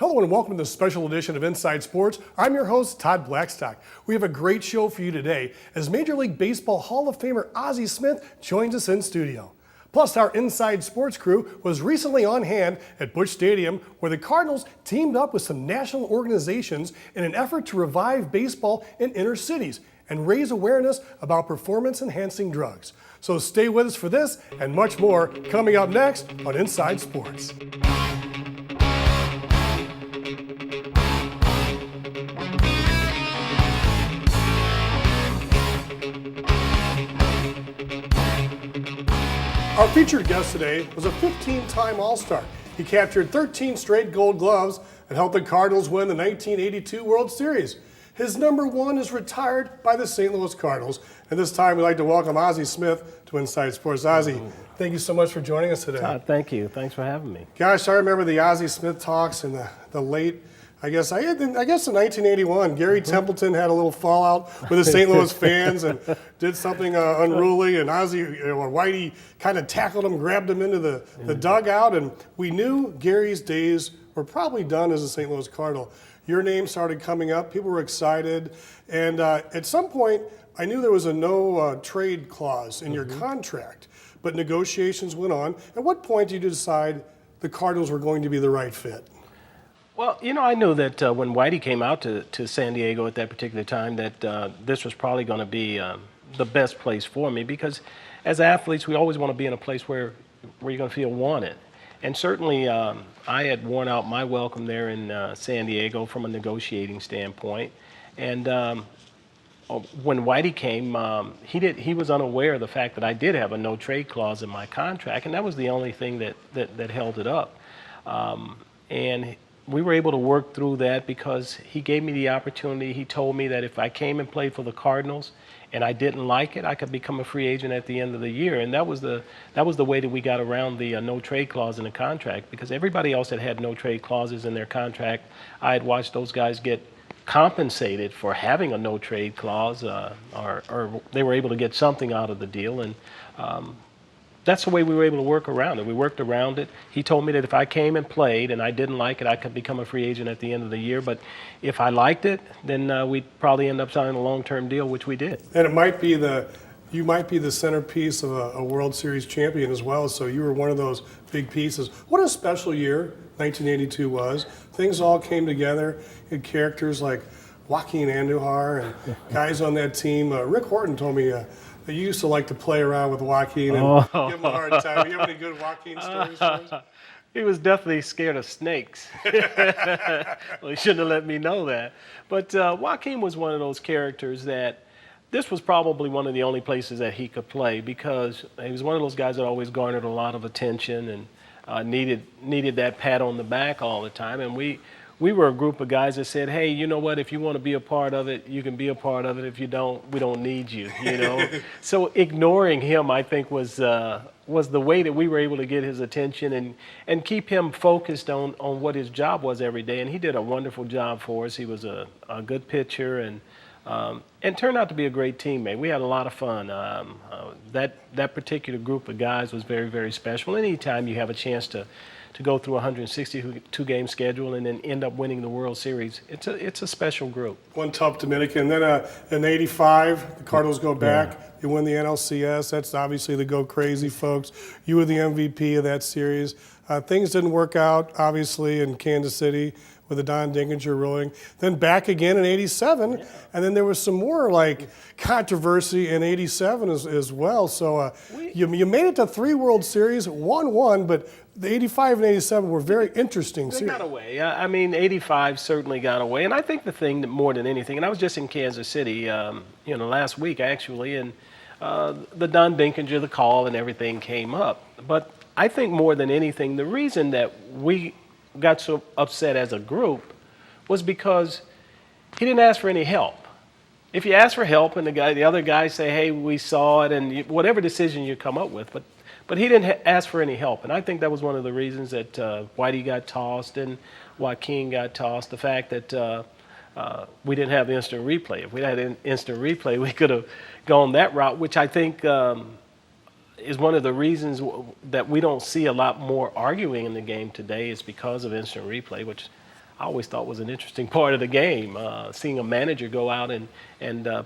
Hello and welcome to this special edition of Inside Sports. I'm your host, Todd Blackstock. We have a great show for you today as Major League Baseball Hall of Famer Ozzie Smith joins us in studio. Plus, our Inside Sports crew was recently on hand at Busch Stadium where the Cardinals teamed up with some national organizations in an effort to revive baseball in inner cities and raise awareness about performance-enhancing drugs. So stay with us for this and much more coming up next on Inside Sports. Our featured guest today was a 15-time All-Star. He captured 13 straight Gold Gloves and helped the Cardinals win the 1982 World Series. His number one is retired by the St. Louis Cardinals. And this time we'd like to welcome Ozzie Smith to Inside Sports. Ozzie, thank you so much for joining us today. Todd, thank you. Thanks for having me. Gosh, I remember the Ozzie Smith talks in the late, I guess in 1981, Gary Templeton had a little fallout with the St. Louis fans and did something unruly, and Ozzie, Whitey kind of tackled him, grabbed him into the dugout, and we knew Gary's days were probably done as a St. Louis Cardinal. Your name started coming up, people were excited, and at some point, I knew there was a no trade clause in your contract, but negotiations went on. At what point did you decide the Cardinals were going to be the right fit? Well, I knew that when Whitey came out to San Diego at that particular time that this was probably going to be the best place for me because as athletes, we always want to be in a place where you're going to feel wanted. And certainly I had worn out my welcome there in San Diego from a negotiating standpoint. And when Whitey came, he was unaware of the fact that I did have a no-trade clause in my contract, and that was the only thing that held it up. And we were able to work through that because he gave me the opportunity. He told me that if I came and played for the Cardinals and I didn't like it, I could become a free agent at the end of the year. And that was the way that we got around the no-trade clause in the contract because everybody else that had no-trade clauses in their contract, I had watched those guys get compensated for having a no-trade clause or they were able to get something out of the deal. And that's the way we were able to work around it. We worked around it. He told me that if I came and played and I didn't like it, I could become a free agent at the end of the year. But if I liked it, then we'd probably end up signing a long-term deal, which we did. And you might be the centerpiece of a World Series champion as well, so you were one of those big pieces. What a special year 1982 was. Things all came together. You had characters like Joaquin Andujar and guys on that team. Rick Horton told me you used to like to play around with Joaquin and give him a hard time. You have any good Joaquin stories for us? He was definitely scared of snakes. Well, he shouldn't have let me know that. But Joaquin was one of those characters that this was probably one of the only places that he could play because he was one of those guys that always garnered a lot of attention and needed that pat on the back all the time. And we were a group of guys that said, hey, you know what, if you want to be a part of it, you can be a part of it. If you don't, we don't need you, So ignoring him, I think, was the way that we were able to get his attention and keep him focused on what his job was every day. And he did a wonderful job for us. He was a good pitcher and turned out to be a great teammate. We had a lot of fun. That particular group of guys was very, very special. Anytime you have a chance to go through a 162-game schedule and then end up winning the World Series, it's a special group. One tough Dominican. Then in '85, the Cardinals go back. You win the NLCS. That's obviously the go crazy, folks. You were the MVP of that series. Things didn't work out, obviously, in Kansas City with the Don Dinkinger ruling. Then back again in '87, and then there was some more controversy in '87 as well. So you made it to 3 World Series, won one, but the '85 and '87 were very interesting series. They got away. I mean, '85 certainly got away, and I think the thing that more than anything, and I was just in Kansas City, last week actually, and the Don Dinkinger, the call, and everything came up. But I think more than anything, the reason that we got so upset as a group was because he didn't ask for any help. If you ask for help and the other guys say, hey, we saw it, and whatever decision you come up with, but he didn't ask for any help. And I think that was one of the reasons that Whitey got tossed and Joaquin got tossed, the fact that we didn't have instant replay. If we had instant replay, we could have gone that route, which I think is one of the reasons that we don't see a lot more arguing in the game today is because of instant replay, which I always thought was an interesting part of the game, seeing a manager go out and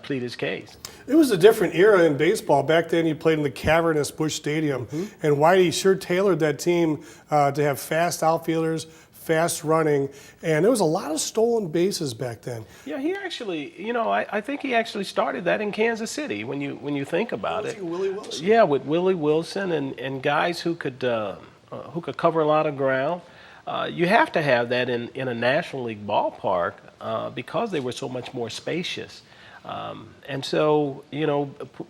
plead his case. It was a different era in baseball. Back then, you played in the cavernous Busch Stadium, and Whitey sure tailored that team to have fast outfielders, fast running, and there was a lot of stolen bases back then. Yeah, he actually, I think he actually started that in Kansas City when you think about it. Willie Wilson. Yeah, with Willie Wilson and guys who could cover a lot of ground. You have to have that in a National League ballpark because they were so much more spacious. And so,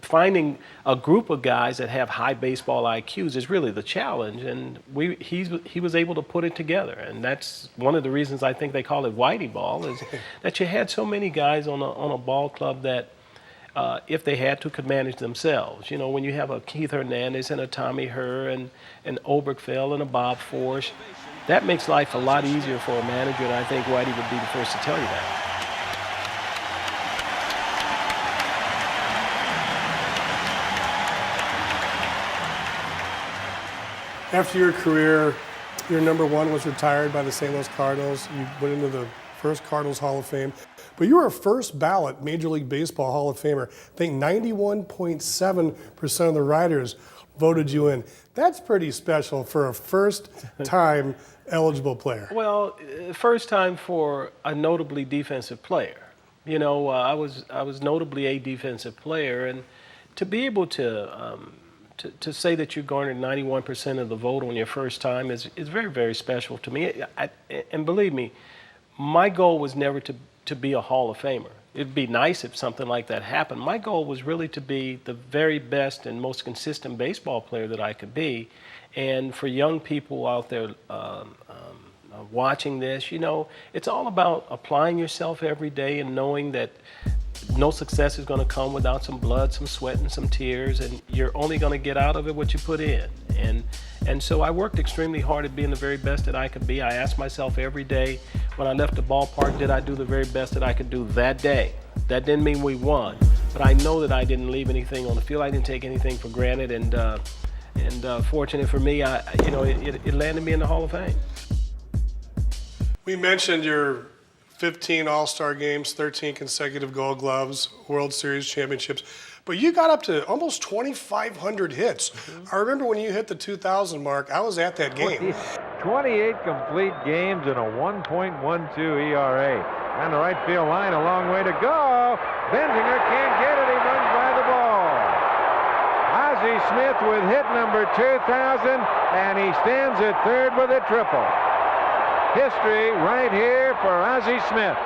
finding a group of guys that have high baseball IQs is really the challenge. And he was able to put it together. And that's one of the reasons I think they call it Whitey ball is that you had so many guys on a ball club that, if they had to, could manage themselves. When you have a Keith Hernandez and a Tommy Herr and an Obergfell and a Bob Forsch, that makes life a lot easier for a manager, and I think Whitey would be the first to tell you that. After your career, your number one was retired by the St. Louis Cardinals. You went into the first Cardinals Hall of Fame. But you were a first ballot Major League Baseball Hall of Famer. I think 91.7% of the writers voted you in. That's pretty special for a first-time eligible player. Well, first time for a notably defensive player. I was notably a defensive player, and to be able to say that you garnered 91% of the vote on your first time is very, very special to me. And believe me, my goal was never to be a Hall of Famer. It'd be nice if something like that happened. My goal was really to be the very best and most consistent baseball player that I could be. And for young people out there watching this, it's all about applying yourself every day and knowing that no success is going to come without some blood, some sweat, and some tears, and you're only going to get out of it what you put in. And so I worked extremely hard at being the very best that I could be. I asked myself every day when I left the ballpark, did I do the very best that I could do that day? That didn't mean we won, but I know that I didn't leave anything on the field. I didn't take anything for granted, and fortunate for me, it landed me in the Hall of Fame. We mentioned your 15 All-Star games, 13 consecutive Gold Gloves, World Series championships, but you got up to almost 2,500 hits. I remember when you hit the 2,000 mark, I was at that game. 28 complete games and a 1.12 ERA. On the right field line, a long way to go. Benzinger can't get it, he runs by the ball. Ozzie Smith with hit number 2,000, and he stands at third with a triple. History right here for Ozzie Smith.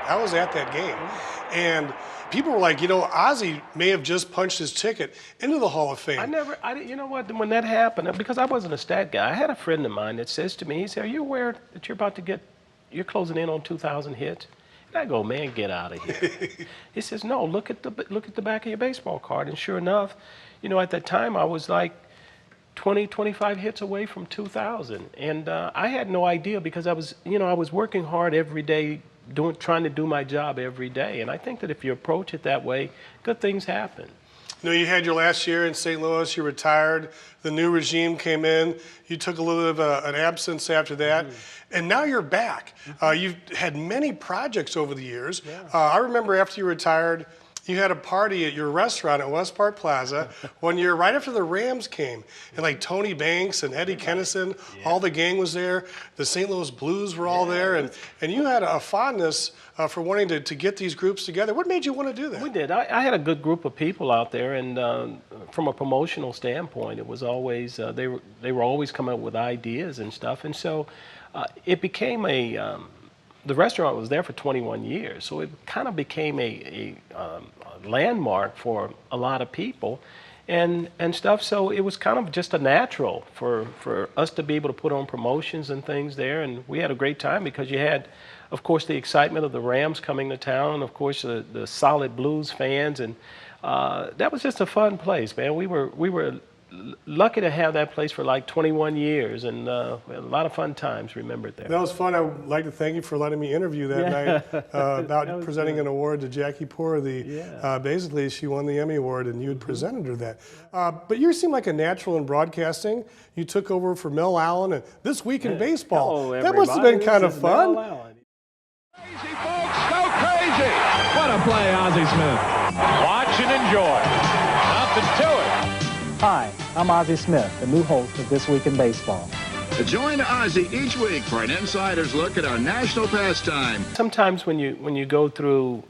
I was at that game, and people were like, Ozzie may have just punched his ticket into the Hall of Fame. When that happened, because I wasn't a stat guy, I had a friend of mine that says to me, he said, are you aware that you're closing in on 2,000 hits? And I go, man, get out of here. He says, no, look at the back of your baseball card. And sure enough, at that time I was like 20, 25 hits away from 2,000. And I had no idea because I was working hard every day, trying to do my job every day. And I think that if you approach it that way, good things happen. You had your last year in St. Louis, you retired, the new regime came in, you took a little bit of an absence after that, and now you're back. You've had many projects over the years. Yeah. I remember after you retired, you had a party at your restaurant at West Park Plaza one year right after the Rams came. And like Tony Banks and Eddie Kennison, all the gang was there. The St. Louis Blues were all there. And you had a fondness for wanting to get these groups together. What made you want to do that? We did. I had a good group of people out there. And from a promotional standpoint, it was always, they were always coming up with ideas and stuff. And so it became the restaurant was there for 21 years, so it kind of became a landmark for a lot of people and stuff. So it was kind of just a natural for us to be able to put on promotions and things there. And we had a great time because you had, of course, the excitement of the Rams coming to town, and of course, the solid Blues fans. And that was just a fun place, man. We were lucky to have that place for like 21 years, and a lot of fun times remembered there. That was fun. I would like to thank you for letting me interview that night about presenting an award to Jackie Poor. Basically, she won the Emmy Award, and you had presented her that. But you seem like a natural in broadcasting. You took over for Mel Allen, and This Week in Baseball. Hello, that must have been kind of This is fun. Mel Allen. Crazy, folks, go crazy! What a play, Ozzie Smith. Watch and enjoy. Nothing to it. Hi, I'm Ozzie Smith, the new host of This Week in Baseball. Join Ozzie each week for an insider's look at our national pastime. Sometimes when you go through,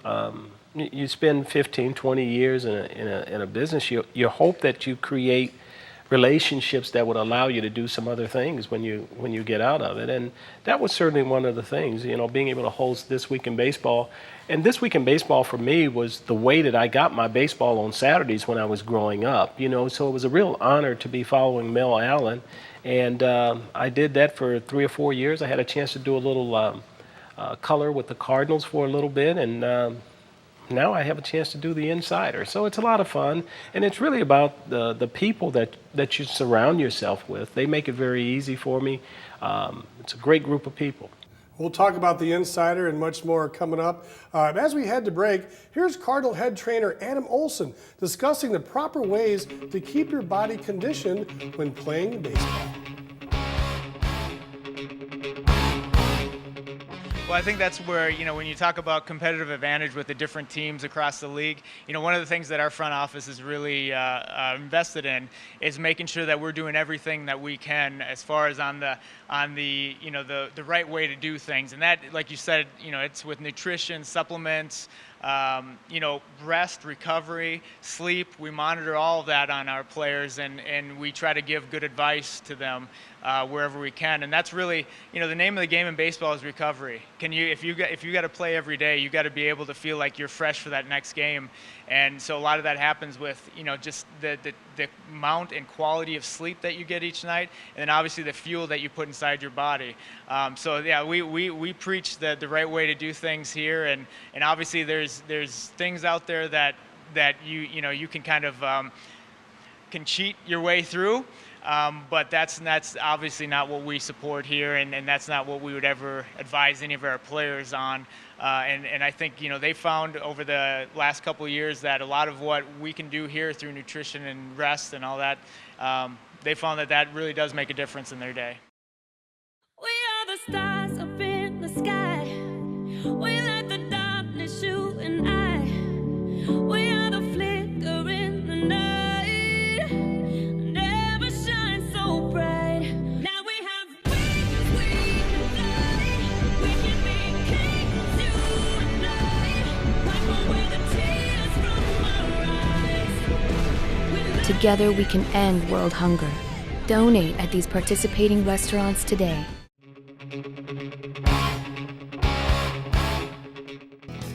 you spend 15, 20 years in a business, you hope that you create relationships that would allow you to do some other things when you get out of it. And that was certainly one of the things, being able to host This Week in Baseball. And This Week in Baseball for me was the way that I got my baseball on Saturdays when I was growing up, so it was a real honor to be following Mel Allen. And I did that for 3 or 4 years. I had a chance to do a little color with the Cardinals for a little bit, and now I have a chance to do the Insider. So it's a lot of fun, and it's really about the people that you surround yourself with. They make it very easy for me. It's a great group of people. We'll talk about the Insider and much more coming up. As we head to break, here's Cardinal head trainer Adam Olson discussing the proper ways to keep your body conditioned when playing baseball. Well, I think that's where, when you talk about competitive advantage with the different teams across the league, one of the things that our front office is really invested in is making sure that we're doing everything that we can as far as on the right way to do things. And that, like you said, it's with nutrition, supplements, rest, recovery, sleep. We monitor all of that on our players, and we try to give good advice to them wherever we can. And that's really, the name of the game in baseball is recovery. If you got to play every day, you got to be able to feel like you're fresh for that next game. And so a lot of that happens with, just the amount and quality of sleep that you get each night, and then obviously the fuel that you put inside your body. So yeah, we preach the right way to do things here, and obviously there's things out there that you can kind of can cheat your way through. But that's obviously not what we support here, and that's not what we would ever advise any of our players on. And I think, they found over the last couple of years that a lot of what we can do here through nutrition and rest and all that, they found that really does make a difference in their day. We are the stars up in the sky. We let the darkness shoot and I. We are the flicker in the night. Never shine so bright. Now we have wings, we can fly. We can be kings, you and I. Wipe away the tears from our eyes. Together we can end world hunger. Donate at these participating restaurants today.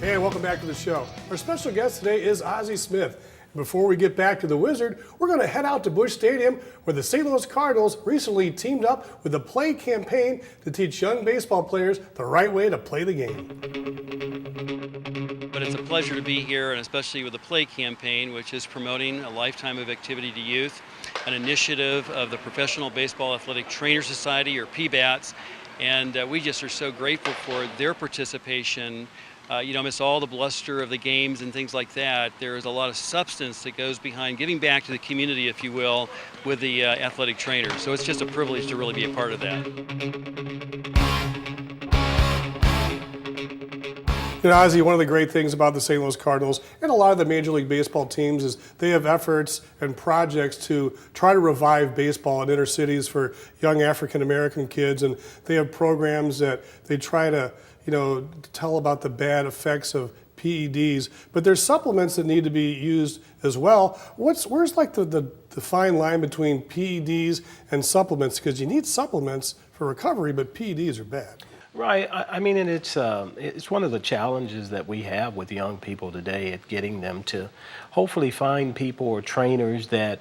Hey, welcome back to the show. Our special guest today is Ozzie Smith. Before we get back to the Wizard, we're going to head out to Busch Stadium, where the St. Louis Cardinals recently teamed up with a Play campaign to teach young baseball players the right way to play the game. But it's a pleasure to be here, and especially with the Play campaign, which is promoting a lifetime of activity to youth, an initiative of the Professional Baseball Athletic Trainer Society, or PBATS, and we just are so grateful for their participation. Amidst all the bluster of the games and things like that, there is a lot of substance that goes behind giving back to the community, if you will, with the athletic trainers. So it's just a privilege to really be a part of that. Ozzie, one of the great things about the St. Louis Cardinals and a lot of the Major League Baseball teams is they have efforts and projects to try to revive baseball in inner cities for young African American kids, and they have programs that they try to tell about the bad effects of PEDs, but there's supplements that need to be used as well. Where's like the fine line between PEDs and supplements? Because you need supplements for recovery, but PEDs are bad. Right. I mean, and it's one of the challenges that we have with young people today at getting them to hopefully find people or trainers that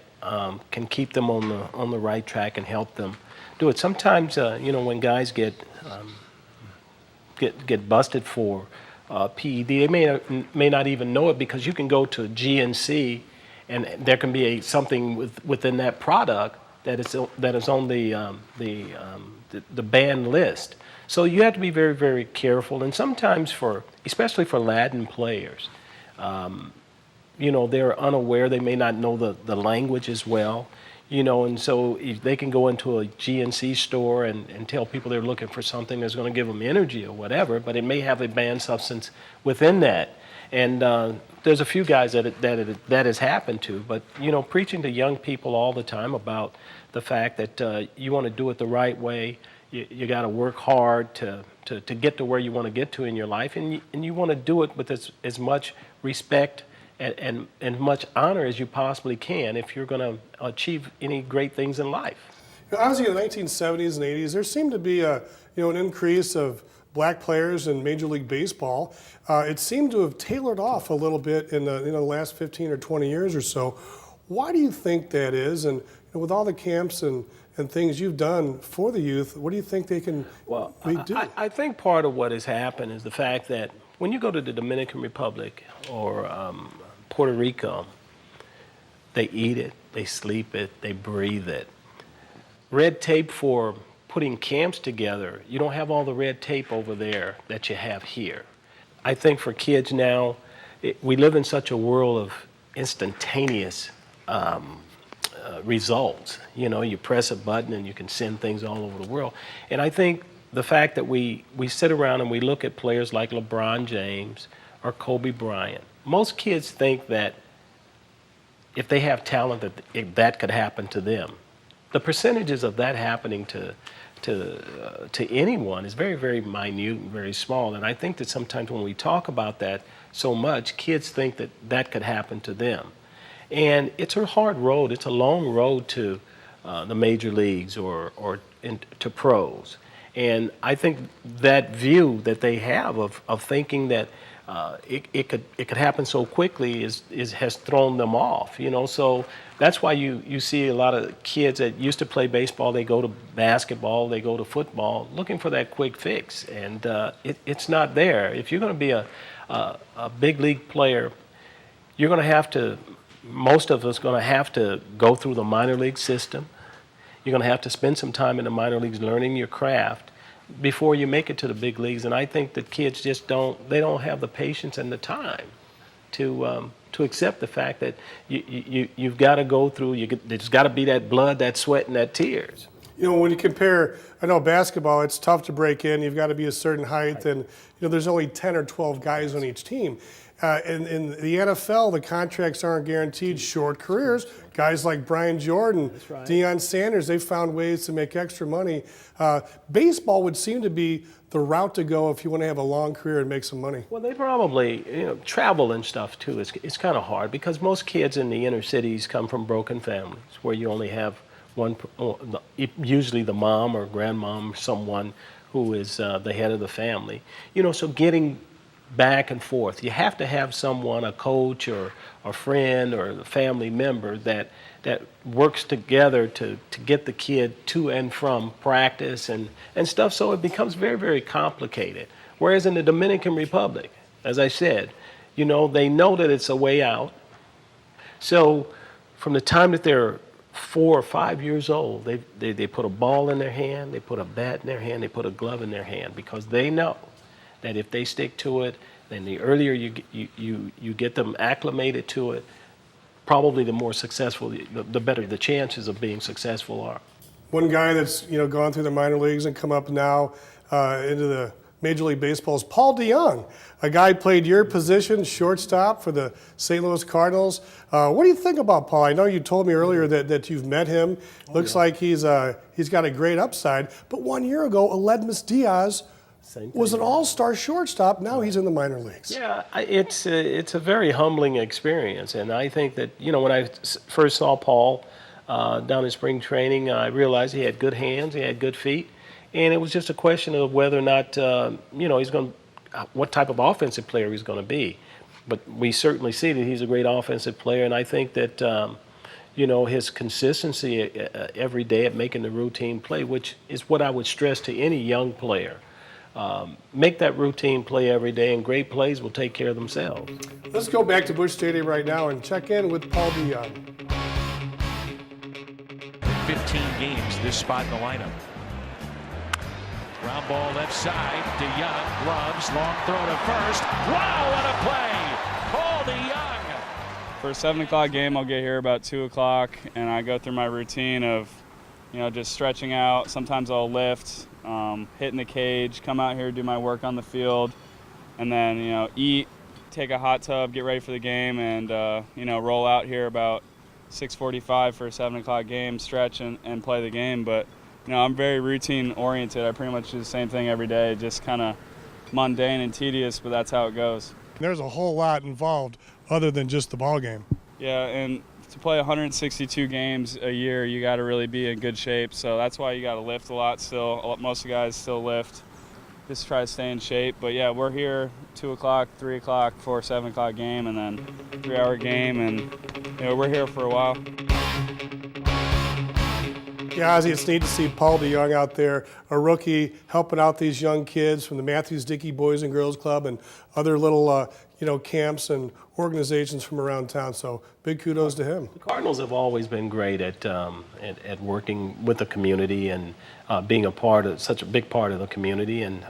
can keep them on the right track and help them do it. Sometimes, when guys get busted for PED, they may not even know it, because you can go to GNC and there can be something within that product that is on the banned list. So you have to be very, very careful. And sometimes especially for Latin players, they're unaware. They may not know the language as well. And so if they can go into a GNC store and tell people they're looking for something that's going to give them energy or whatever, but it may have a banned substance within that. And there's a few guys that has happened to. But, preaching to young people all the time about the fact that you want to do it the right way, you got to work hard to get to where you want to get to in your life, and you want to do it with as much respect and much honor as you possibly can if you're going to achieve any great things in life. Obviously, in the 1970s and 80s, there seemed to be an increase of black players in Major League Baseball. It seemed to have tailored off a little bit in the last 15 or 20 years or so. Why do you think that is? And with all the camps and things you've done for the youth, what do you think they can do? I think part of what has happened is the fact that when you go to the Dominican Republic or Puerto Rico, they eat it, they sleep it, they breathe it. Red tape for putting camps together, you don't have all the red tape over there that you have here. I think for kids now, we live in such a world of instantaneous results. You press a button and you can send things all over the world. And I think the fact that we sit around and we look at players like LeBron James or Kobe Bryant, most kids think that if they have talent that could happen to them. The percentages of that happening to anyone is very, very minute and very small. And I think that sometimes when we talk about that so much, kids think that could happen to them. And it's a hard road. It's a long road to the major leagues or to pros. And I think that view that they have of thinking that it could happen so quickly has thrown them off. So that's why you see a lot of kids that used to play baseball, they go to basketball, they go to football, looking for that quick fix, and it's not there. If you're going to be a big league player, you're going to have to. Most of us going to have to go through the minor league system. You're going to have to spend some time in the minor leagues learning your craft before you make it to the big leagues. And I think that kids just don't have the patience and the time to accept the fact that you've got to go through. There's got to be that blood, that sweat, and that tears. When you compare, I know basketball, it's tough to break in. You've got to be a certain height, and there's only 10 or 12 guys on each team. In the NFL, the contracts aren't guaranteed, short careers. Guys like Brian Jordan, Deion Sanders, they found ways to make extra money. Baseball would seem to be the route to go if you want to have a long career and make some money. Well, they probably, travel and stuff too. It's kind of hard because most kids in the inner cities come from broken families where you only have one, usually the mom or grandmom, someone who is the head of the family. So getting back and forth. You have to have someone, a coach or a friend or a family member that works together to get the kid to and from practice and stuff, so it becomes very, very complicated. Whereas in the Dominican Republic, as I said, they know that it's a way out. So from the time that they're 4 or 5 years old, they put a ball in their hand, they put a bat in their hand, they put a glove in their hand, because they know that if they stick to it, then the earlier you get them acclimated to it, probably the more successful, the better the chances of being successful are. One guy that's gone through the minor leagues and come up now into the Major League Baseball is Paul DeYoung. A guy played your position, shortstop for the St. Louis Cardinals. What do you think about Paul? I know you told me earlier that you've met him. Looks like he's got a great upside. But 1 year ago, Aledmus Diaz was an all-star shortstop. Now he's in the minor leagues. Yeah, it's a very humbling experience, and I think that when I first saw Paul down in spring training, I realized he had good hands, he had good feet, and it was just a question of whether or not what type of offensive player he's going to be. But we certainly see that he's a great offensive player, and I think that his consistency every day at making the routine play, which is what I would stress to any young player. make that routine play every day, and great plays will take care of themselves. Let's go back to Busch Stadium right now and check in with Paul DeYoung. 15 games, this spot in the lineup. Ground ball left side, DeYoung, gloves, long throw to first. Wow, what a play! Paul DeYoung! For a 7 o'clock game, I'll get here about 2 o'clock, and I go through my routine of, just stretching out. Sometimes I'll lift, hitting the cage, come out here, do my work on the field, and then, eat, take a hot tub, get ready for the game, and, roll out here about 6:45 for a 7 o'clock game, stretch and play the game. But, I'm very routine oriented. I pretty much do the same thing every day, just kind of mundane and tedious, but that's how it goes. There's a whole lot involved other than just the ball game. Yeah, and to play 162 games a year, you got to really be in good shape. So that's why you got to lift a lot still. Most of the guys still lift. Just try to stay in shape. But yeah, we're here 2 o'clock, 3 o'clock for a 7 o'clock game, and then 3-hour game, and we're here for a while. Yeah, Ozzie, it's neat to see Paul DeYoung out there, a rookie, helping out these young kids from the Matthews Dickey Boys and Girls Club and other little, camps and organizations from around town. So big kudos to him. The Cardinals have always been great at working with the community and being such a big part of the community. And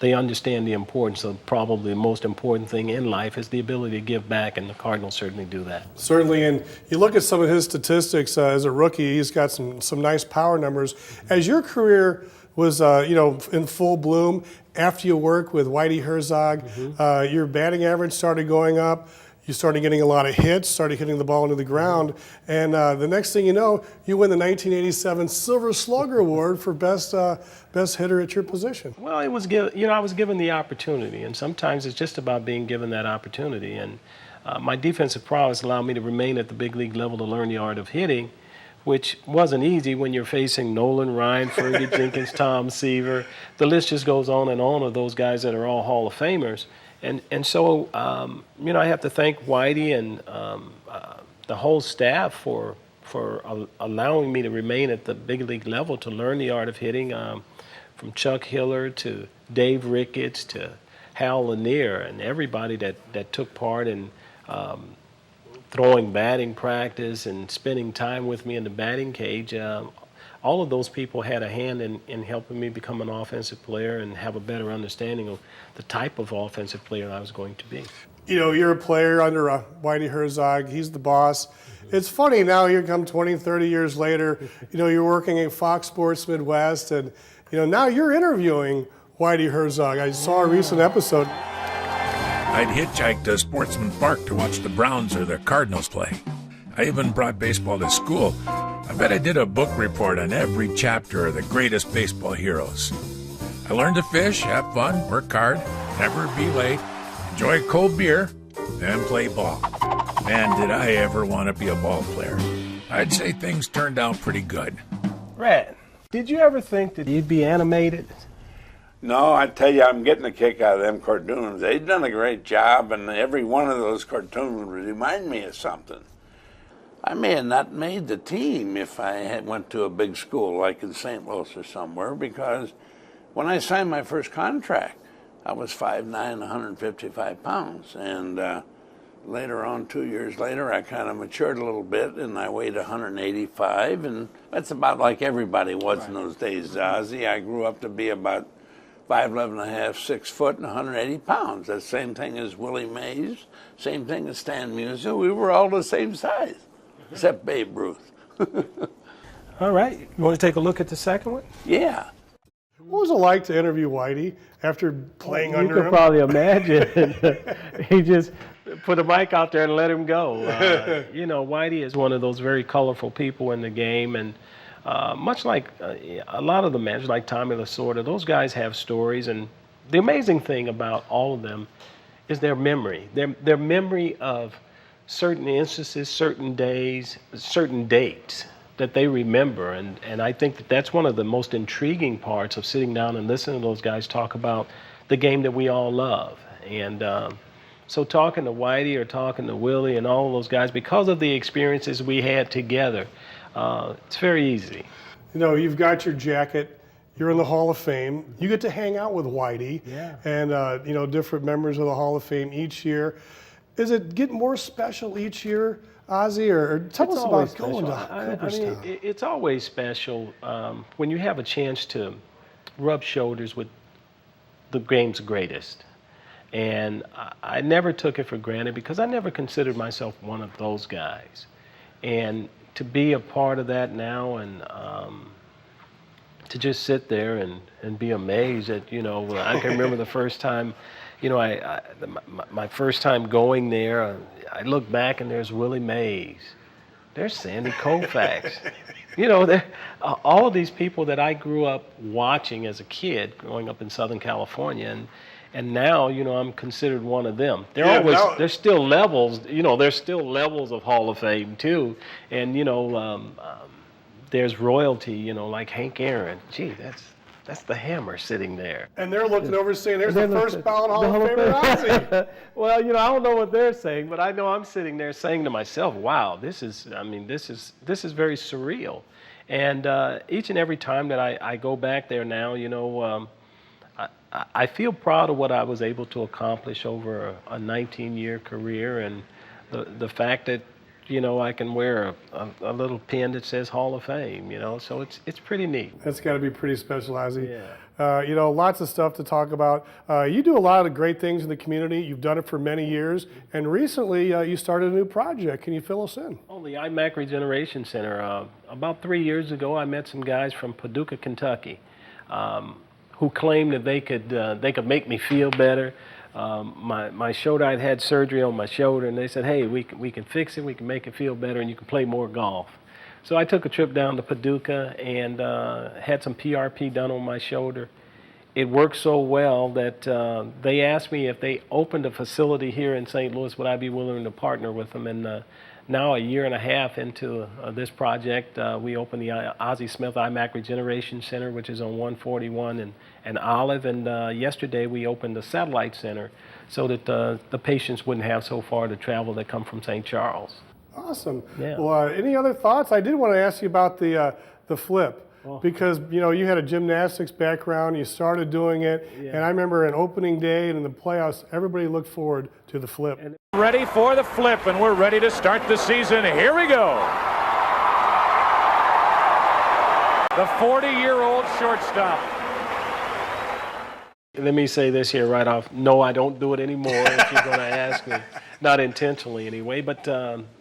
they understand the importance of probably the most important thing in life is the ability to give back, and the Cardinals certainly do that. Certainly, and you look at some of his statistics as a rookie, he's got some nice power numbers. As your career was, in full bloom, after you worked with Whitey Herzog, your batting average started going up. You started getting a lot of hits, started hitting the ball into the ground, and the next thing you know, you win the 1987 Silver Slugger Award for best hitter at your position. Well, I was given the opportunity, and sometimes it's just about being given that opportunity. And my defensive prowess allowed me to remain at the big league level to learn the art of hitting, which wasn't easy when you're facing Nolan Ryan, Fergie Jenkins, Tom Seaver. The list just goes on and on of those guys that are all Hall of Famers. And so, I have to thank Whitey and the whole staff for allowing me to remain at the big league level to learn the art of hitting, from Chuck Hiller to Dave Ricketts to Hal Lanier and everybody that took part in throwing batting practice and spending time with me in the batting cage. All of those people had a hand in helping me become an offensive player and have a better understanding of the type of offensive player I was going to be. You're a player under Whitey Herzog. He's the boss. It's funny now, here come 20, 30 years later, you're working at Fox Sports Midwest, and, now you're interviewing Whitey Herzog. I saw a recent episode. I'd hitchhiked to Sportsman Park to watch the Browns or the Cardinals play. I even brought baseball to school. I bet I did a book report on every chapter of the greatest baseball heroes. I learned to fish, have fun, work hard, never be late, enjoy cold beer, and play ball. Man, did I ever want to be a ball player. I'd say things turned out pretty good. Red, did you ever think that you'd be animated? No, I tell you, I'm getting a kick out of them cartoons. They've done a great job, and every one of those cartoons remind me of something. I may have not made the team if I had went to a big school like in St. Louis or somewhere, because when I signed my first contract, I was 5'9", 155 pounds. And later on, 2 years later, I kind of matured a little bit, and I weighed 185, and that's about like everybody was in those days, Ozzie. I grew up to be about 5'11 and a half, 6 foot, and 180 pounds. That's the same thing as Willie Mays, same thing as Stan Musial. We were all the same size, except Babe Ruth. All right. You want to take a look at the second one? Yeah. What was it like to interview Whitey after playing under him? You can probably imagine. He just put a mic out there and let him go. Whitey is one of those very colorful people in the game, and much like a lot of the managers, like Tommy Lasorda, those guys have stories, and the amazing thing about all of them is their memory. Their memory of certain instances, certain days, certain dates that they remember, and I think that's one of the most intriguing parts of sitting down and listening to those guys talk about the game that we all love. And so talking to Whitey or talking to Willie and all of those guys, because of the experiences we had together, it's very easy. You've got your jacket, You're in the Hall of Fame. You get to hang out with Whitey and different members of the Hall of Fame each year. Is it getting more special each year, Ozzie? Or tell us about going to Cooperstown. It's always special when you have a chance to rub shoulders with the game's greatest. And I never took it for granted because I never considered myself one of those guys. And to be a part of that now and to just sit there and be amazed at, I can remember the first time, my first time going there, I look back and there's Willie Mays. There's Sandy Koufax. All of these people that I grew up watching as a kid growing up in Southern California. And now, I'm considered one of them. There's still levels, there's still levels of Hall of Fame too. And, there's royalty, like Hank Aaron. Gee, that's the Hammer sitting there. And they're looking over saying, there's the first ballot Hall of Famer, Ozzie. Well, I don't know what they're saying, but I know I'm sitting there saying to myself, wow, this is very surreal. And each and every time that I go back there now, I feel proud of what I was able to accomplish over a 19-year career, and the fact that I can wear a little pin that says Hall of Fame. So it's pretty neat. That's got to be pretty special, Ozzie. Yeah. Lots of stuff to talk about. You do a lot of great things in the community. You've done it for many years, and recently you started a new project. Can you fill us in? Oh, the IMAC Regeneration Center. About 3 years ago, I met some guys from Paducah, Kentucky, who claimed that they could make me feel better. My shoulder, I'd had surgery on my shoulder, and they said, hey, we can fix it, we can make it feel better, and you can play more golf. So I took a trip down to Paducah and had some PRP done on my shoulder. It worked so well that they asked me if they opened a facility here in St. Louis, would I be willing to partner with them? And now, a year and a half into this project, we opened the Ozzie Smith IMAC Regeneration Center, which is on 141 and Olive. And yesterday, we opened the satellite center so that the patients wouldn't have so far to travel that come from St. Charles. Awesome. Yeah. Well, any other thoughts? I did want to ask you about the flip. Because you had a gymnastics background, you started doing it, and I remember an opening day and in the playoffs, everybody looked forward to the flip. Ready for the flip, and we're ready to start the season. Here we go. The 40-year-old shortstop. Let me say this here right off. No, I don't do it anymore if you're going to ask me. Not intentionally anyway, but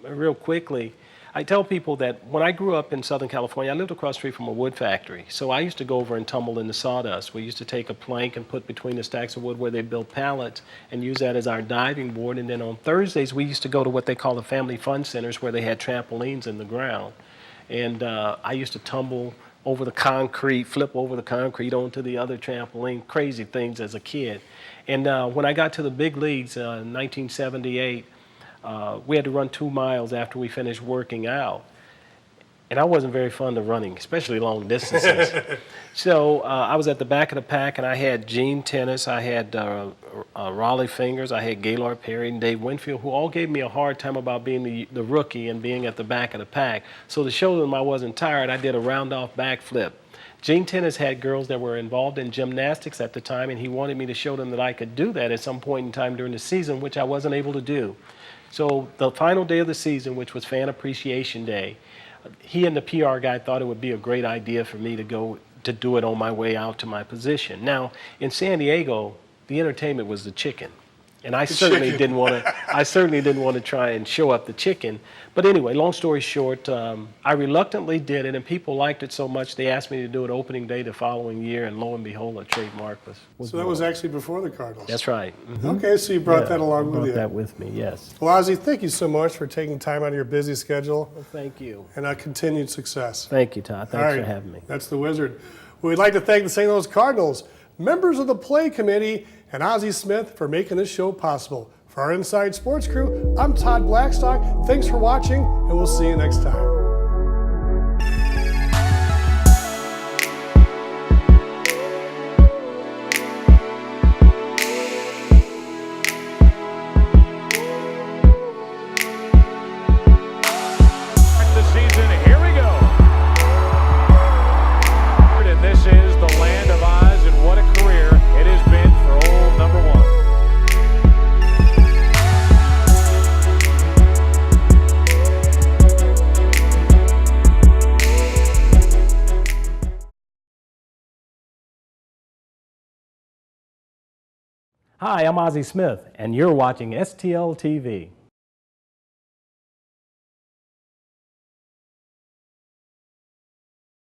real quickly, I tell people that when I grew up in Southern California, I lived across the street from a wood factory. So I used to go over and tumble in the sawdust. We used to take a plank and put between the stacks of wood where they built pallets and use that as our diving board. And then on Thursdays, we used to go to what they call the family fun centers where they had trampolines in the ground. And I used to tumble over the concrete, flip over the concrete onto the other trampoline, crazy things as a kid. And when I got to the big leagues in 1978, we had to run 2 miles after we finished working out. And I wasn't very fond of running, especially long distances. So I was at the back of the pack, and I had Gene Tennis, I had Raleigh Fingers, I had Gaylord Perry and Dave Winfield, who all gave me a hard time about being the rookie and being at the back of the pack. So to show them I wasn't tired, I did a round-off backflip. Gene Tennis had girls that were involved in gymnastics at the time, and he wanted me to show them that I could do that at some point in time during the season, which I wasn't able to do. So the final day of the season, which was Fan Appreciation Day, he and the PR guy thought it would be a great idea for me to go to do it on my way out to my position. Now, in San Diego, the entertainment was the chicken. And I certainly didn't want to try and show up the chicken. But anyway, long story short, I reluctantly did it, and people liked it so much they asked me to do it opening day the following year, and lo and behold, a trademark was So that was actually before the Cardinals. That's right. Mm-hmm. Okay, so you brought that along with you. Brought that with me, yes. Well, Ozzie, thank you so much for taking time out of your busy schedule. Well, thank you. And continued success. Thank you, Todd. Thanks for having me. That's the Wizard. We'd like to thank the St. Louis Cardinals, members of the Play Committee, and Ozzie Smith for making this show possible. For our Inside Sports crew, I'm Todd Blackstock. Thanks for watching, and we'll see you next time. The season, here we go. And this is the land. Hi, I'm Ozzie Smith, and you're watching STL TV.